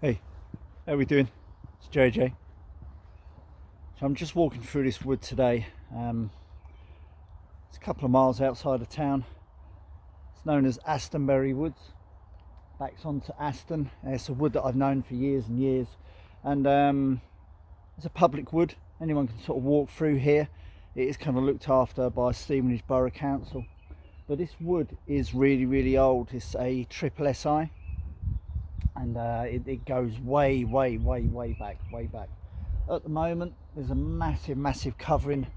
Hey, how are we doing? It's JJ. So I'm just walking through this wood today. It's a couple of miles outside of town. It's known as Astonbury Woods. Backs onto Aston. It's a wood that I've known for years and years. And it's a public wood. Anyone can sort of walk through here. It is kind of looked after by Stevenage Borough Council. But this wood is really, really old. It's a triple SI. And it goes way back. At the moment there's a massive covering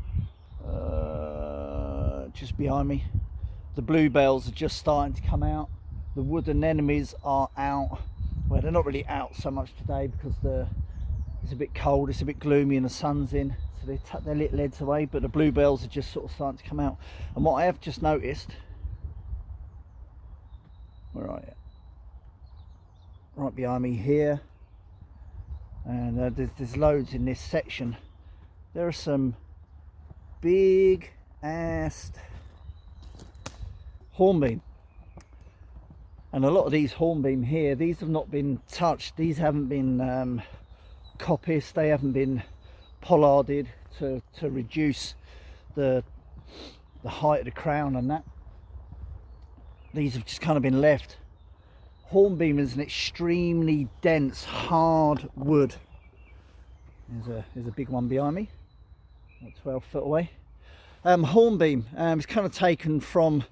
just behind me. The bluebells are just starting to come out. The wood anemones are out. Well, they're not really out so much today because it's a bit cold, it's a bit gloomy and the sun's in, so they tuck their little heads away, but the bluebells are just sort of starting to come out. And what I have just noticed, where are you? Right behind me here, and there's loads in this section. There are some big ass hornbeam, and a lot of these hornbeam here, these have not been touched, these haven't been coppiced, they haven't been pollarded to reduce the height of the crown and that. These have just kind of been left. Hornbeam is an extremely dense, hard wood. There's a big one behind me, about 12 foot away. Hornbeam is kind of taken from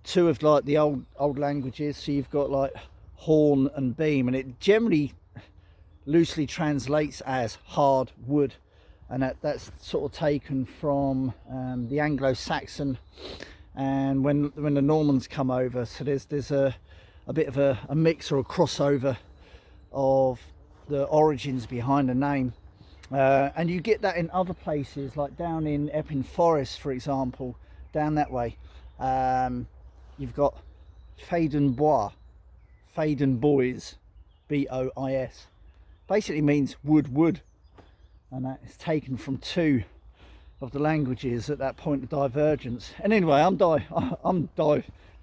two of like the old languages. So you've got like horn and beam, and it generally loosely translates as hard wood, and that's sort of taken from the Anglo-Saxon, and when the Normans come over. So there's a bit of a mix or a crossover of the origins behind the name, and you get that in other places, like down in Epping Forest, for example, down that way. You've got Faden Bois, Faden Boys, Bois, basically means wood, and that is taken from two of the languages at that point of divergence. And anyway, I'm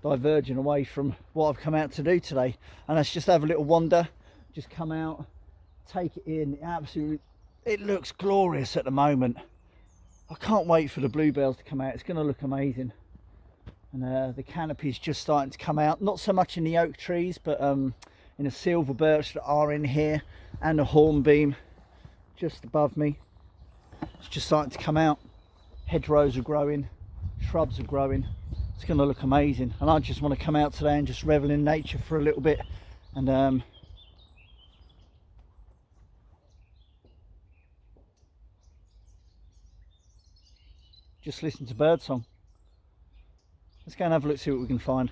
diverging away from what I've come out to do today, and let's just have a little wander, just come out, take it in. Absolutely, it looks glorious at the moment. I can't wait for the bluebells to come out. It's going to look amazing. And the canopy is just starting to come out, not so much in the oak trees, but in the silver birch that are in here, and the hornbeam just above me. It's just starting to come out. Hedgerows are growing, shrubs are growing. It's going to look amazing, and I just want to come out today and just revel in nature for a little bit, and just listen to birdsong. Let's go and have a look, see what we can find.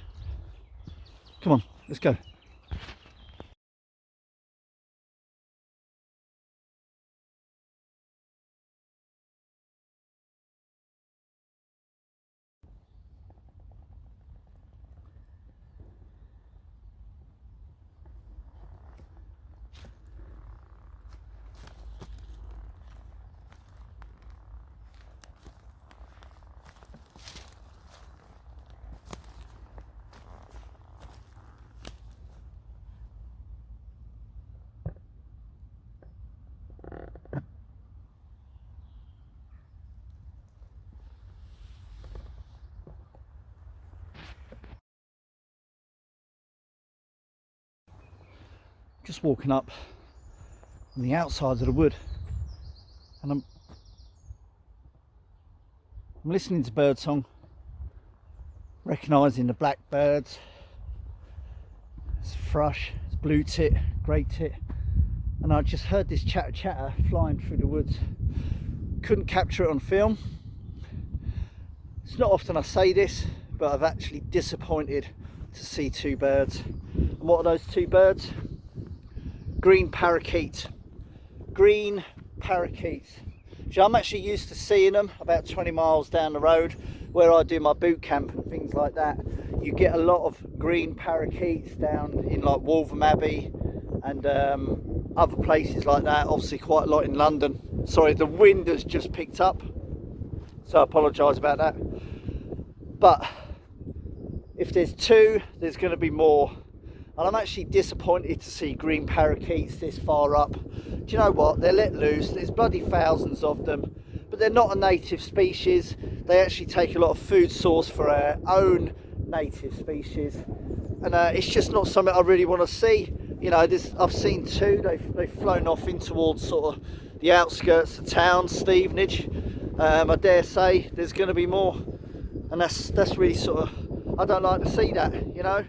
Come on, let's go. Just walking up on the outside of the wood, and I'm listening to birdsong, recognising the blackbirds. It's thrush, it's blue tit, grey tit, and I just heard this chatter flying through the woods. Couldn't capture it on film. It's not often I say this, but I've actually disappointed to see two birds. And what are those two birds? Green parakeets. Green parakeets. So I'm actually used to seeing them about 20 miles down the road where I do my boot camp and things like that. You get a lot of green parakeets down in like Waltham Abbey and other places like that. Obviously quite a lot in London. Sorry, the wind has just picked up, so I apologise about that. But if there's two, there's going to be more. And I'm actually disappointed to see green parakeets this far up. Do you know what? They're let loose. There's bloody thousands of them, but they're not a native species. They actually take a lot of food source for our own native species, and it's just not something I really want to see. You know, I've seen two. They've flown off in towards sort of the outskirts of town, Stevenage. I dare say there's going to be more, and that's really sort of, I don't like to see that. You know.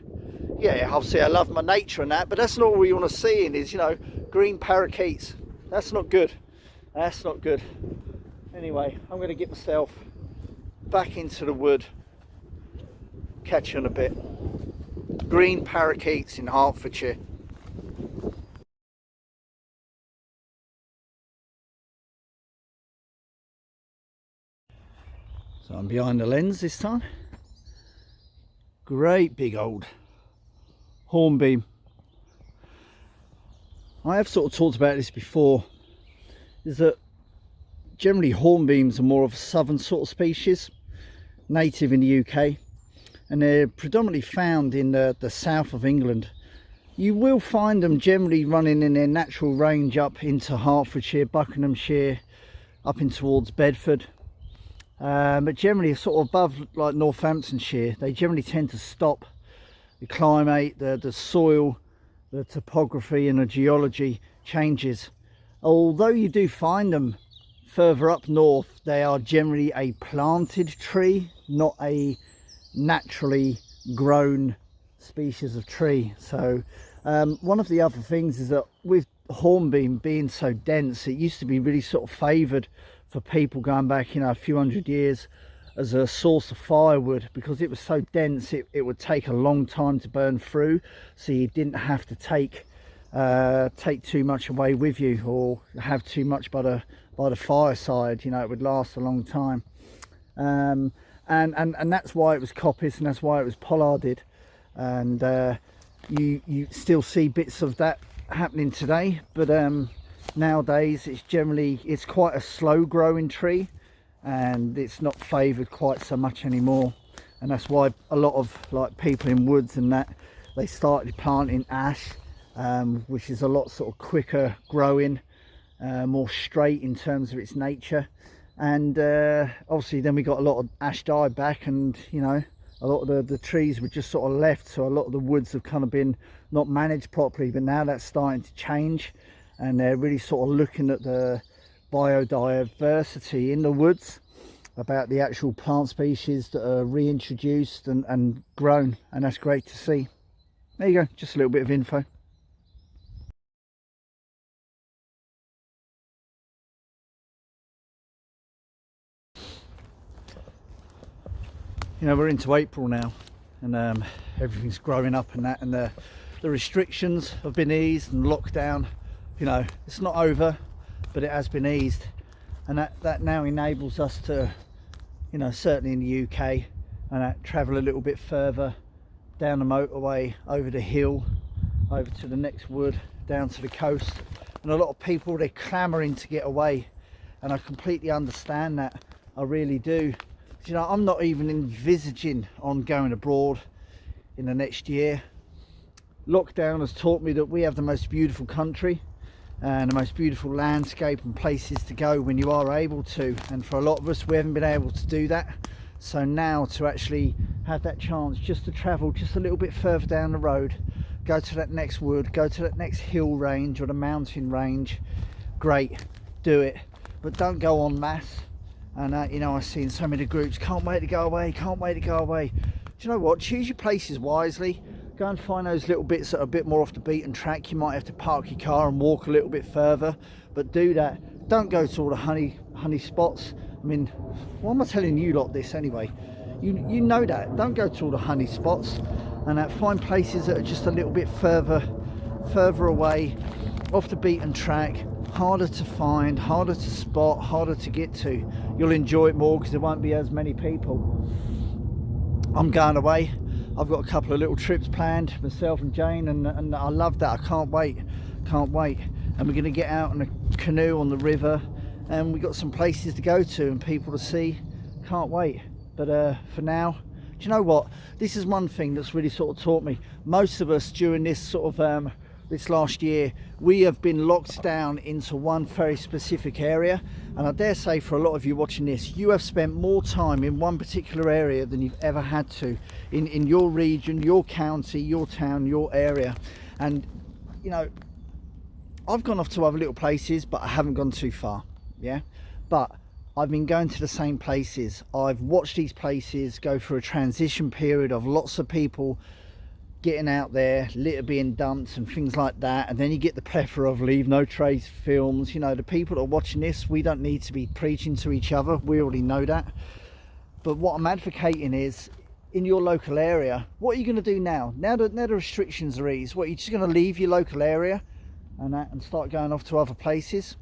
Yeah, obviously I love my nature and that, but that's not what we want to see in is, you know, green parakeets. That's not good. That's not good. Anyway, I'm going to get myself back into the wood. Catch you in a bit. Green parakeets in Hertfordshire. So I'm behind the lens this time. Great big old hornbeam. I have sort of talked about this before, is that generally hornbeams are more of a southern sort of species, native in the UK, and they're predominantly found in the south of England. You will find them generally running in their natural range up into Hertfordshire, Buckinghamshire, up in towards Bedford, but generally sort of above like Northamptonshire, they generally tend to stop. The climate, the soil, the topography and the geology changes. Although you do find them further up north, they are generally a planted tree, not a naturally grown species of tree. So one of the other things is that with hornbeam being so dense, it used to be really sort of favoured for people going back, you know, a few hundred years as a source of firewood, because it was so dense it would take a long time to burn through, so you didn't have to take too much away with you or have too much by the fireside. You know, it would last a long time, and that's why it was coppice, and that's why it was pollarded, and you still see bits of that happening today, but nowadays it's quite a slow growing tree, and it's not favoured quite so much anymore. And that's why a lot of like people in woods and that, they started planting ash, which is a lot sort of quicker growing, more straight in terms of its nature. And obviously then we got a lot of ash died back, and you know, a lot of the trees were just sort of left, so a lot of the woods have kind of been not managed properly. But now that's starting to change, and they're really sort of looking at the biodiversity in the woods, about the actual plant species that are reintroduced and grown, and that's great to see. There you go, just a little bit of info. You know, we're into April now, and everything's growing up and that, and the restrictions have been eased, and lockdown, you know, it's not over, but it has been eased, and that now enables us to, you know, certainly in the UK, and travel a little bit further down the motorway, over the hill, over to the next wood, down to the coast. And a lot of people, they're clamoring to get away, and I completely understand that. I really do. You know, I'm not even envisaging on going abroad in the next year. Lockdown has taught me that we have the most beautiful country and the most beautiful landscape and places to go when you are able to, and for a lot of us, we haven't been able to do that. So now to actually have that chance just to travel just a little bit further down the road, go to that next wood, go to that next hill range or the mountain range, great, do it, but don't go en masse. And you know, I've seen so many groups, can't wait to go away, can't wait to go away. Do you know what, choose your places wisely. Go and find those little bits that are a bit more off the beaten track. You might have to park your car and walk a little bit further, but do that. Don't go to all the honey spots. I mean, why am I telling you lot this anyway? You know that. Don't go to all the honey spots, and find places that are just a little bit further away, off the beaten track, harder to find, harder to spot, harder to get to. You'll enjoy it more because there won't be as many people. I'm going away. I've got a couple of little trips planned, myself and Jane, and I love that. I can't wait. And we're going to get out in a canoe on the river, and we've got some places to go to and people to see. Can't wait. But for now, Do you know what? This is one thing that's really sort of taught me. Most of us during this sort of this last year, we have been locked down into one very specific area, and I dare say for a lot of you watching this, you have spent more time in one particular area than you've ever had to in your region, your county, your town, your area. And you know, I've gone off to other little places, but I haven't gone too far, yeah, but I've been going to the same places. I've watched these places go through a transition period of lots of people getting out there, litter being dumped and things like that, and then you get the plethora of leave no trace films. You know, the people that are watching this, we don't need to be preaching to each other, we already know that. But what I'm advocating is, in your local area, what are you going to do now that the restrictions are eased? What, are you just going to leave your local area and start going off to other places?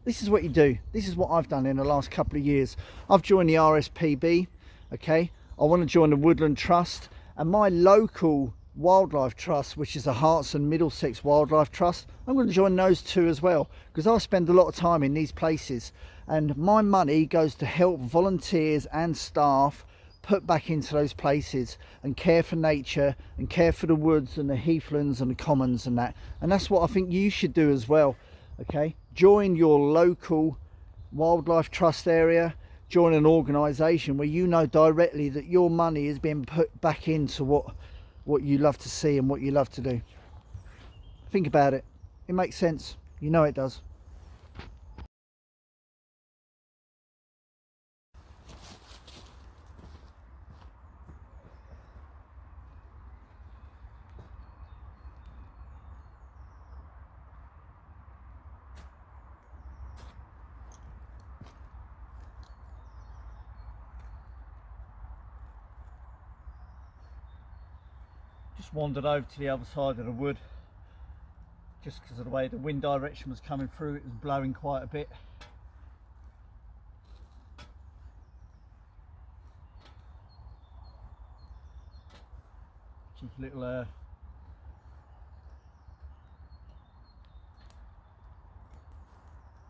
This is what you do. This is what I've done in the last couple of years. I've joined the RSPB, okay, I want to join the Woodland Trust, and my local wildlife trust, which is the Herts and Middlesex Wildlife Trust, I'm going to join those two as well, because I spend a lot of time in these places, and my money goes to help volunteers and staff put back into those places and care for nature and care for the woods and the heathlands and the commons and that. And that's what I think you should do as well, okay? Join your local wildlife trust area, join an organisation where you know directly that your money is being put back into what you love to see and what you love to do. Think about it. It makes sense. You know it does. Just wandered over to the other side of the wood, just because of the way the wind direction was coming through. It was blowing quite a bit. Cheeky little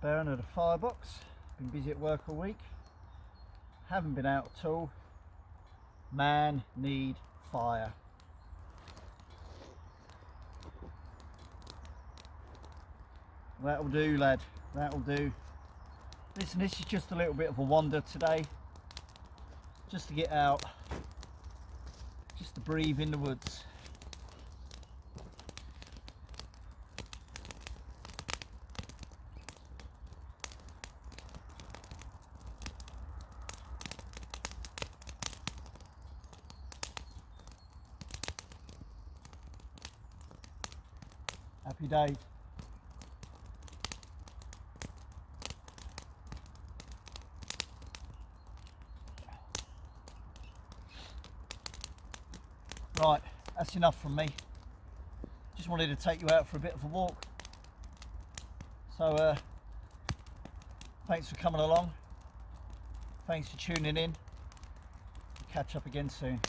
bear under the firebox. Been busy at work all week, haven't been out at all. Man need fire. That'll do, lad, that'll do. Listen, this is just a little bit of a wander today, just to get out, just to breathe in the woods. Happy days. Right, that's enough from me. Just wanted to take you out for a bit of a walk. So thanks for coming along. Thanks for tuning in. Catch up again soon.